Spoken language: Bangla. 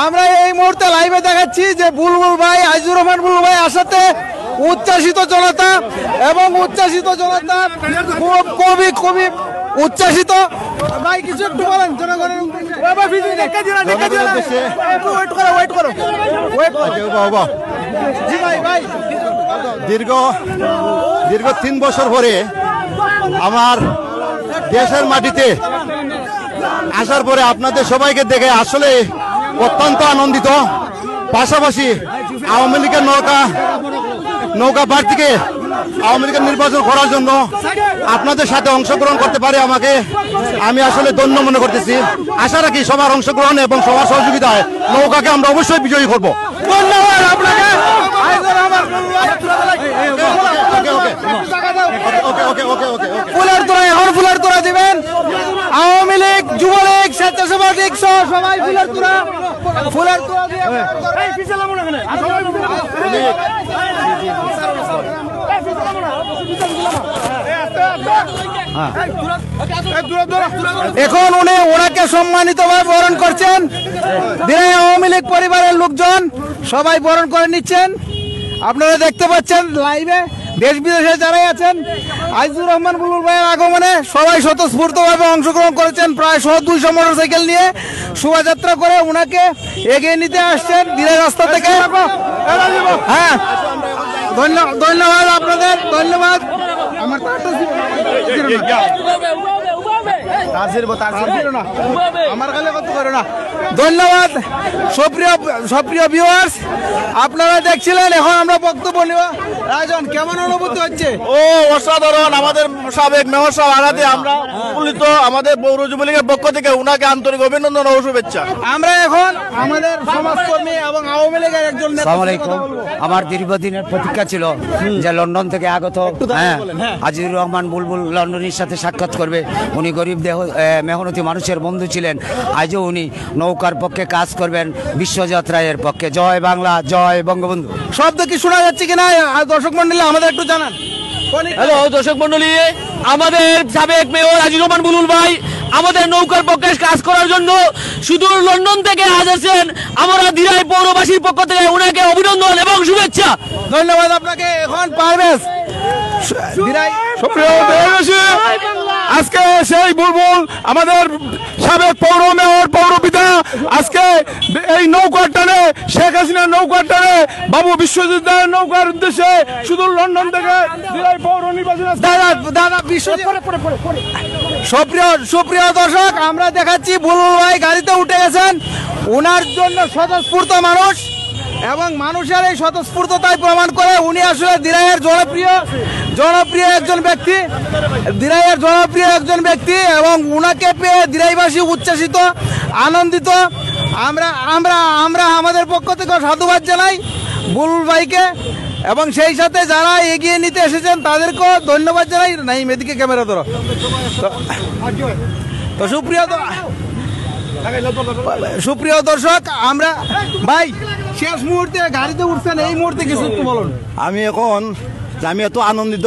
আমরা এই মুহূর্তে লাইভে দেখাচ্ছি যে বুলবুল ভাই, আজিজুর রহমান বুলবুল ভাই আসাতে উচ্ছ্বাসিত জনতা এবং উচ্ছ্বাসিত জনতা খুবই উচ্ছ্বাসিত। ভাই কিছু একটু বলেন জনগণের দীর্ঘ 3 বছর পরে আমার দেশের মাটিতে আসার পরে আপনাদের সবাইকে দেখে আসলে অত্যন্ত আনন্দিত। পাশাপাশি আওয়ামী লীগের নৌকা প্রার্থীকে আওয়ামী লীগের নির্বাচন করার জন্য আপনাদের সাথে অংশগ্রহণ করতে পারে আমি আসলে ধন্য মনে করতেছি। আশা রাখি সবার অংশগ্রহণ এবং সবার সহযোগিতায় নৌকাকে আমরা অবশ্যই বিজয়ী করবো। ধন্যবাদ আপনাকে। ফুলের তোড়া দিবেন। আওয়ামী লীগ, যুবলীগ, স্বেচ্ছাসেবক লীগ সহ সবাই ফুলের তোড়া দিয়ে এখন ওনাকে সম্মানিতভাবে বরণ করছেন। দিনে আওয়ামী লীগ পরিবারের লোকজন সবাই বরণ করে নিচ্ছেন। আপনারা দেখতে পাচ্ছেন লাইভে দেশ বিদেশে যারাই আছেন। আজিজুর রহমান বুলবুল ভাইয়ের আগমনে সবাই স্বতঃস্ফূর্তভাবে অংশগ্রহণ করেছেন। প্রায় 200 মোটরসাইকেল নিয়ে শোভাযাত্রা করে ওনাকে এগিয়ে নিতে আসছেন দিনের রাস্তা থেকে। হ্যাঁ, ধন্যবাদ আপনাদের, ধন্যবাদ। আমার ধন্যবাদ। সুপ্রিয় ভিউয়ার্স, আপনারা দেখছিলেন। এখন আমরা বক্তব্য নেব। রাজন, কেমন অনুভূতি হচ্ছে? অসাধারণ। আমাদের সাবেক মেয়র সাহেব আনাতে আমরা উল্লিত আমাদের পৌর যুবলীগের পক্ষ থেকে উনাকে আন্তরিক অভিনন্দন ও শুভেচ্ছা। আমরা এখন আমাদের সমাজকর্মী এবং আওয়ামী লীগের একজন নেতা। আমার দীর্ঘদিনের প্রতীক্ষা ছিল যে লন্ডন থেকে আগত আজিজুর রহমান বুলবুল লন্ডনের সাথে সাক্ষাৎ করবে। উনি গরিব মেহনতি মানুষের বন্ধু ছিলেন। আজও উনি নৌকার পক্ষে কাজ করবেন, বিশ্বযাত্রায়ের পক্ষে। জয় বাংলা, জয় বঙ্গবন্ধু। শব্দ কি শোনা যাচ্ছে কিনা দর্শক মন্ডলী আমাদের একটু জানান। হ্যালো দর্শক মন্ডলী, আমাদের সাবেক মেয়র আজিজুর রহমান বুলবুল ভাই আমাদের নৌকার পক্ষে কাজ করার জন্য সুদূর লন্ডন থেকে আসছেন। আমরা দিরাই পৌরবাসীর পক্ষ থেকে ওনাকে অভিনন্দন এবং শুভেচ্ছা। ধন্যবাদ আপনাকে। এখন পারভেজ, আজকে সেই বুলবুল আমাদের সাবেক পৌর মেয়র, পৌরপিতা আজকে এই নৌকার টানে, শেখ হাসিনার নৌকার টানে, বাবু বিশ্বজিৎ নৌকার উদ্দেশ্যে শুধু লন্ডন থেকে পৌর নির্বাচন। সুপ্রিয় দর্শক, আমরা দেখাচ্ছি বুলবুল ভাই গাড়িতে উঠে গেছেন। ওনার জন্য স্বতঃস্ফূর্ত মানুষ এবং মানুষের এই স্বতঃস্ফূর্ততাই প্রমাণ করে উনি আসলে দিরাইয়ের জনপ্রিয় একজন ব্যক্তি এবং উনাকে পেয়ে দিরাইবাসী উচ্ছ্বাসিত, আনন্দিত। আমরা আমাদের পক্ষ থেকে সাধুবাদ জানাই বুলবুল ভাইকে এবং সেই সাথে যারা এগিয়ে নিতে এসেছেন তাদেরকেও ধন্যবাদ জানাই। নাই মেদিকে ক্যামেরা ধরো তো। সুপ্রিয় দর্শক, আমরা ভাই শেষ মুহূর্তে গাড়িতে উঠছেন, এই মুহূর্তে কিছু একটু বলুন। আমি এত আনন্দিত